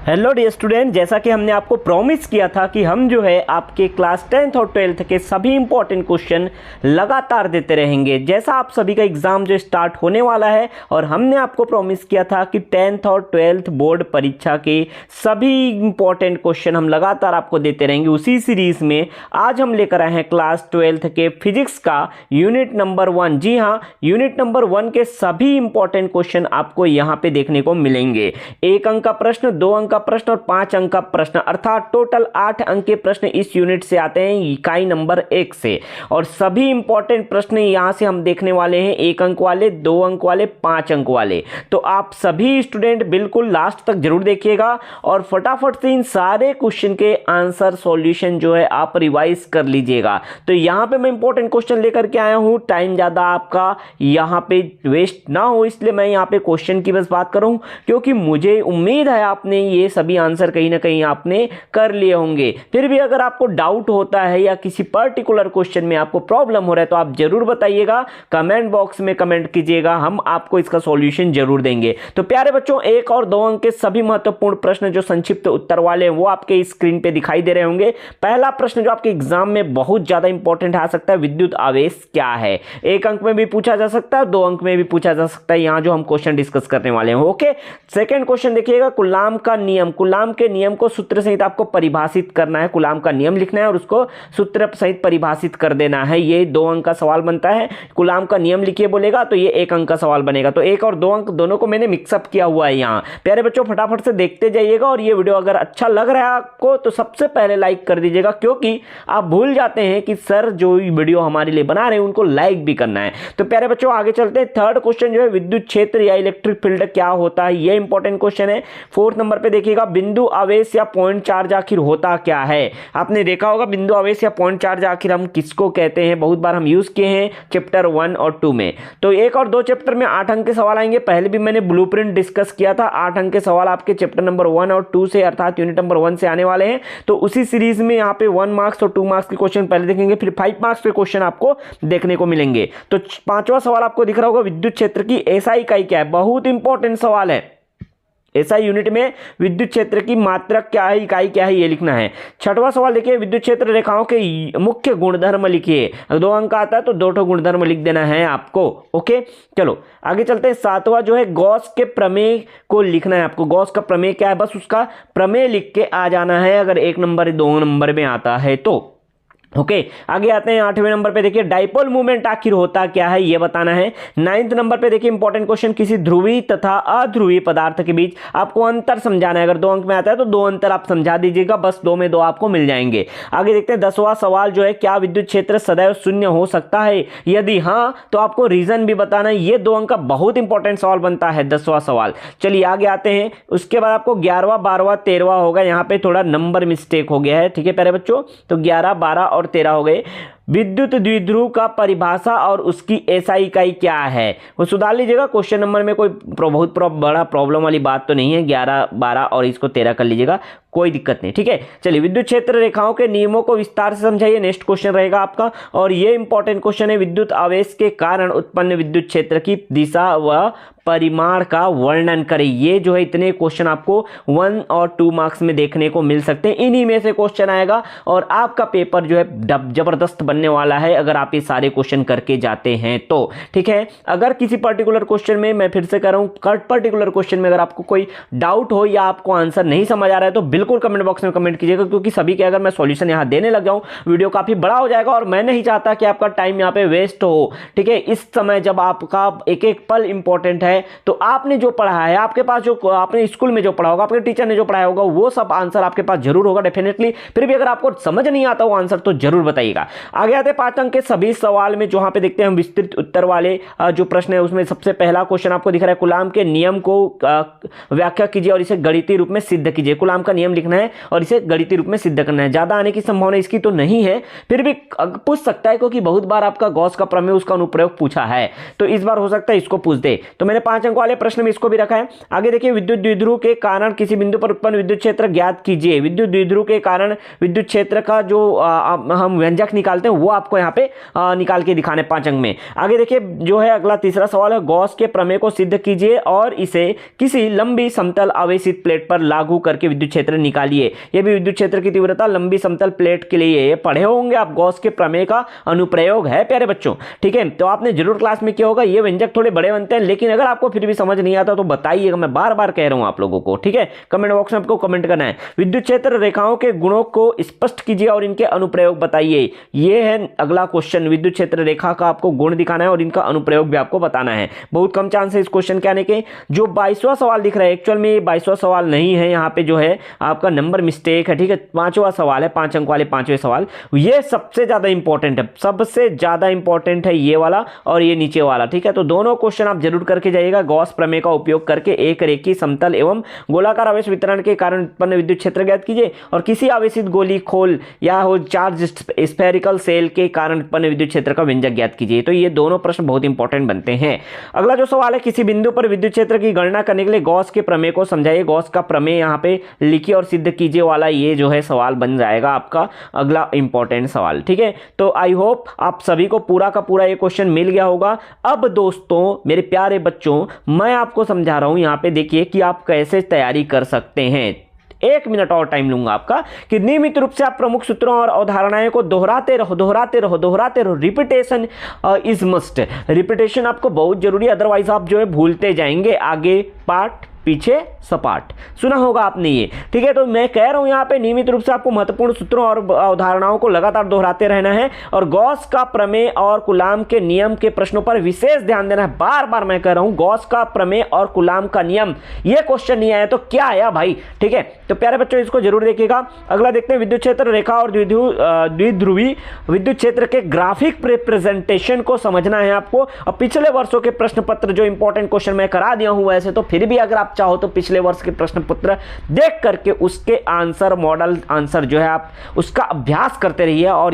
Hello dear student, जैसा कि हमने आपको प्रॉमिस किया था कि हम जो है आपके क्लास 10th और 12th के सभी इंपॉर्टेंट क्वेश्चन लगातार देते रहेंगे। जैसा आप सभी का एग्जाम जो स्टार्ट होने वाला है और हमने आपको प्रॉमिस किया था कि 10th और 12th बोर्ड परीक्षा के सभी इंपॉर्टेंट क्वेश्चन हम लगातार आपको देते रहेंगे। उसी सीरीज में आज हम लेकर आए हैं क्लास 12th के फिजिक्स का यूनिट नंबर 1। जी हाँ, यूनिट नंबर 1 के सभी इंपॉर्टेंट क्वेश्चन आपको यहाँ पे देखने को मिलेंगे। 1 अंक का प्रश्न, 2 अंक का प्रश्न और 5 अंक का प्रश्न, अर्थात टोटल 8 अंक के प्रश्न इस यूनिट से आते हैं, इकाई नंबर 1 से। और सभी इंपॉर्टेंट प्रश्न यहां से हम देखने वाले हैं, 1 अंक वाले, 2 अंक वाले, 5 अंक वाले। तो आप सभी स्टूडेंट बिल्कुल लास्ट तक जरूर देखिएगा और फटाफट से इन सारे क्वेश्चन के आंसर सॉल्यूशन जो है आप रिवाइज कर लीजिएगा। तो यहां पे मैं इंपॉर्टेंट क्वेश्चन लेकर के आया हूं, टाइम ज्यादा आपका यहां पे वेस्ट ना हो इसलिए मैं यहां पे क्वेश्चन की बस बात करूं, क्योंकि मुझे उम्मीद है आपने ये सभी आंसर कहीं ना कहीं आपने कर लिए होंगे। फिर भी अगर आपको डाउट होता है या किसी पर्टिकुलर क्वेश्चन में आपको प्रॉब्लम हो रहा है तो आप जरूर बताइएगा, कमेंट बॉक्स में कमेंट कीजिएगा, हम आपको इसका सॉल्यूशन जरूर देंगे। तो प्यारे बच्चों, 1 और 2 अंक के सभी महत्वपूर्ण प्रश्न जो संक्षिप्त उत्तर वाले हैं वो आपके स्क्रीन पे दिखाई दे रहे होंगे। पहला प्रश्न जो आपके एग्जाम में बहुत ज्यादा इंपॉर्टेंट आ सकता है, विद्युत आवेश क्या है। 1 अंक में भी पूछा जा सकता है, 2 अंक में भी पूछा जा सकता है, यहां जो हम क्वेश्चन डिस्कस करने वाले हैं। ओके, सेकंड क्वेश्चन देखिएगा, कूलाम का नियम। कूलाम के नियम को सूत्र सहित आपको परिभाषित करना है। कूलाम का नियम लिखना है और उसको सूत्र सहित परिभाषित कर देना है। ये 2 अंक का सवाल बनता है। कूलाम का नियम लिखिए बोलेगा तो ये 1 अंक का सवाल बनेगा। तो 1 और 2 अंक दोनों को मैंने मिक्सअप किया हुआ है यहाँ। प्यारे बच्चों, फटाफट से देखते जाइएगा और ये वीडियो अगर अच्छा लग रहा है आपको तो सबसे पहले लाइक कर दीजिएगा, क्योंकि आप भूल जाते हैं कि सर जो वीडियो हमारे लिए बना रहे हैं उनको लाइक भी करना है। तो प्यारे बच्चों आगे चलते हैं। थर्ड क्वेश्चन जो है, विद्युत क्षेत्र या इलेक्ट्रिक फील्ड क्या होता है, ये इंपॉर्टेंट क्वेश्चन है। 4th नंबर पे देखिएगा, बिंदु आवेश या पॉइंट चार्ज आखिर होता क्या है। आपने देखा होगा बिंदु आवेश या पॉइंट चार्ज आखिर हम किसको कहते हैं, बहुत बार हम यूज किए हैं चैप्टर 1 और 2 में। तो 1 और 2 चैप्टर में 8 अंक के सवाल आएंगे। पहले भी मैंने ब्लूप्रिंट डिस्कस किया था। 8 अंक के सवाल आपके चैप्टर नंबर 1 और 2 से अर्थात यूनिट नंबर 1 से आने वाले हैं। तो उसी सीरीज में यहाँ पे 1 मार्क्स और 2 मार्क्स के क्वेश्चन पहले देखेंगे, फिर 5 मार्क्स के क्वेश्चन आपको देखने को मिलेंगे। तो 5वां सवाल आपको दिख रहा होगा, विद्युत क्षेत्र की एसआई इकाई क्या है। बहुत इंपॉर्टेंट सवाल है। एसआई यूनिट में विद्युत क्षेत्र की मात्रक क्या है, इकाई क्या है, ये लिखना है। 6वां सवाल देखिए, विद्युत क्षेत्र रेखाओं के मुख्य गुणधर्म लिखिए। 2 अंक आता है तो 2 गुणधर्म लिख देना है आपको। ओके, चलो आगे चलते हैं। 7वां जो है, गॉस के प्रमेय को लिखना है आपको। गॉस का प्रमेय क्या है, बस उसका प्रमेय लिख के आ जाना है अगर 1 नंबर 2 नंबर में आता है तो। ओके, आगे आते हैं 8वें नंबर पे देखिए, डाइपोल मूवमेंट आखिर होता क्या है, ये बताना है। 9th नंबर पे देखिए, इंपॉर्टेंट क्वेश्चन, किसी ध्रुवीय तथा अध्रुवीय पदार्थ के बीच आपको अंतर समझाना है। अगर 2 अंक में आता है तो 2 अंतर आप समझा दीजिएगा, बस 2 में 2 आपको मिल जाएंगे। आगे देखते हैं 10वां सवाल जो है, क्या विद्युत क्षेत्र सदैव शून्य हो सकता है, यदि हाँ तो आपको रीजन भी बताना है। ये 2 अंक का बहुत इंपॉर्टेंट सवाल बनता है 10वां सवाल। चलिए आगे आते हैं। उसके बाद आपको 11वां 12वां 13वां होगा, यहाँ पे थोड़ा नंबर मिस्टेक हो गया है, ठीक है प्यारे बच्चों। तो 11 12 और 13 हो गए। विद्युत द्विध्रुव का परिभाषा और उसकी एसआई इकाई क्या है, वो सुधार लीजिएगा। क्वेश्चन नंबर में कोई बहुत बड़ा प्रॉब्लम वाली बात तो नहीं है। 11 12 और इसको 13 कर लीजिएगा, कोई दिक्कत नहीं, ठीक है। चलिए, विद्युत क्षेत्र रेखाओं के नियमों को विस्तार से समझाइए, नेक्स्ट क्वेश्चन रहेगा आपका। और ये इंपॉर्टेंट क्वेश्चन है, विद्युत आवेश के कारण उत्पन्न विद्युत क्षेत्र की दिशा व परिमाण का वर्णन करें। ये जो है इतने क्वेश्चन आपको 1 और 2 मार्क्स में देखने को मिल सकते हैं। इन्हीं में से क्वेश्चन आएगा और आपका पेपर जो है जबरदस्त बनने वाला है अगर आप ये सारे क्वेश्चन करके जाते हैं तो, ठीक है। अगर किसी पर्टिकुलर क्वेश्चन में, मैं फिर से कह रहा हूं, पर्टिकुलर क्वेश्चन में अगर आपको कोई डाउट हो या आपको आंसर नहीं समझ आ रहा है तो बिल्कुल कमेंट बॉक्स में कमेंट कीजिएगा, क्योंकि सभी के अगर मैं सॉल्यूशन यहां देने लग जाऊं वीडियो काफी बड़ा हो जाएगा और मैं नहीं चाहता कि आपका टाइम यहां पे वेस्ट हो, ठीक है। इस समय जब आपका एक एक पल इंपॉर्टेंट है तो आपने जो पढ़ा है, आपके पास जो आपने स्कूल में जो पढ़ा होगा, आपके टीचर ने जो पढ़ाया होगा, वो सब आंसर आपके पास जरूर होगा डेफिनेटली। फिर भी अगर आपको समझ नहीं आता वो आंसर तो जरूर बताइएगा। आगे आते 5 अंक के सभी सवाल में जहां पे देखते हैं हम विस्तृत उत्तर वाले जो प्रश्न है, उसमें सबसे पहला क्वेश्चन आपको दिख रहा है, कूलाम के नियम को व्याख्या कीजिए और इसे गणितीय रूप में सिद्ध कीजिए। कूलाम का नियम लिखना है और इसे गणितीय रूप में सिद्ध करना है। ज्यादा आने की संभावना इसकी तो नहीं है, फिर भी पूछ सकता है, क्योंकि बहुत बार आपका गॉस का प्रमेय उसका अनुप्रयोग पूछा है, तो इस बार हो सकता है इसको पूछ दे। तो मैंने 5 अंक वाले प्रश्न में इसको भी रखा है। आगे देखिए, विद्युत द्विध्रुव के कारण किसी बिंदु पर उत्पन्न विद्युत क्षेत्र ज्ञात कीजिए। विद्युत द्विध्रुव के कारण विद्युत क्षेत्र का जो हम व्यंजक निकालते हैं वो आपको यहाँ पे निकाल के दिखाने 5 अंक में। आगे देखिए जो है अगला तीसरा सवाल है, गॉस के प्रमेय को सिद्ध कीजिए और इसे किसी लंबी समतल आवेशित प्लेट पर लागू करके विद्युत क्षेत्र निकालिए। ये भी विद्युत क्षेत्र की तीव्रता लंबी समतल प्लेट के लिए, ये पढ़े होंगे आप, गॉस के प्रमेय का अनुप्रयोग है प्यारे बच्चों, ठीक है। तो आपने जरूर क्लास में किया होगा। ये व्यंजक थोड़े बड़े बनते हैं, लेकिन अगर आपको फिर भी समझ नहीं आता तो बताइएगा, मैं बार बार कह रहा हूं आप लोगों को, ठीक है। कमेंट बॉक्स में आपको कमेंट करना है। विद्युत क्षेत्र रेखाओं के गुणों को स्पष्ट कीजिए और इनके अनुप्रयोग बताइए। ये है अगला क्वेश्चन, विद्युत क्षेत्र रेखा का आपको गुण दिखाना है और इनका अनुप्रयोग भी आपको बताना है। बहुत कम चांस है इस क्वेश्चन के आने के। जो 22वां सवाल दिख रहा है, एक्चुअल में ये 22वां सवाल नहीं है, यहाँ पे जो है आपका नंबर मिस्टेक है, ठीक है। 5वां सवाल है, 5 अंक वाले 5वें सवाल, ये सबसे ज्यादा इंपॉर्टेंट है, सबसे ज्यादा इंपॉर्टेंट है ये वाला और ये नीचे वाला, ठीक है। तो दोनों क्वेश्चन आप जरूर करके जाइएगा। गॉस प्रमेय का उपयोग करके एक रेखीय समतल एवं गोलाकार आवेश वितरण के कारण उत्पन्न विद्युत क्षेत्र ज्ञात कीजिए और किसी आवेशित गोली खोल या हो चार्ज स्फेरिकल सेल के कारण उत्पन्न विद्युत क्षेत्र का व्यंजक ज्ञात कीजिए। तो ये दोनों प्रश्न बहुत इंपॉर्टेंट बनते हैं। अगला जो सवाल है, किसी बिंदु पर विद्युत क्षेत्र की गणना करने के लिए गॉस के प्रमेय को समझाइए। गॉस का प्रमेय यहाँ पे लिखिए और सिद्ध कीजिए वाला ये जो है सवाल बन जाएगा आपका अगला इंपॉर्टेंट सवाल, ठीक है। तो आई होप आप सभी को पूरा का पूरा ये क्वेश्चन मिल गया होगा। अब दोस्तों मेरे प्यारे बच्चों, मैं आपको समझा रहा हूं, यहाँ पे देखिए कि आप कैसे तैयारी कर सकते हैं। 1 मिनट और टाइम लूंगा आपका कि नियमित रूप से आप प्रमुख सूत्रों और अवधारणाएं को दोहराते रहो। Repetition is must. रिपीटेशन आपको बहुत जरूरी है, अदरवाइज आप जो है भूलते जाएंगे। आगे पाठ पीछे सपाट, सुना होगा आपने ये, ठीक है। तो मैं कह रहा हूं यहाँ पे नियमित रूप से आपको महत्वपूर्ण सूत्रों और अवधारणाओं को लगातार दोहराते रहना है और गॉस का प्रमेय और कूलाम के नियम के प्रश्नों पर विशेष ध्यान देना है। बार बार मैं कह रहा हूं, गॉस का प्रमेय और कूलाम का नियम, ये क्वेश्चन नहीं आया तो क्या आया भाई, ठीक है। तो प्यारे बच्चों इसको जरूर देखिएगा। अगला देखते हैं, विद्युत क्षेत्र रेखा और द्विध्रुवी विद्युत क्षेत्र के ग्राफिक रिप्रेजेंटेशन को समझना है आपको। और पिछले वर्षों के प्रश्न पत्र जो इंपॉर्टेंट क्वेश्चन मैं करा दिया हूं, वैसे तो फिर भी अगर आप चाहो तो पिछले वर्ष के प्रश्न पत्र देख करके उसके आंसर, मॉडल आंसर जो है आप उसका अभ्यास करते रहिए और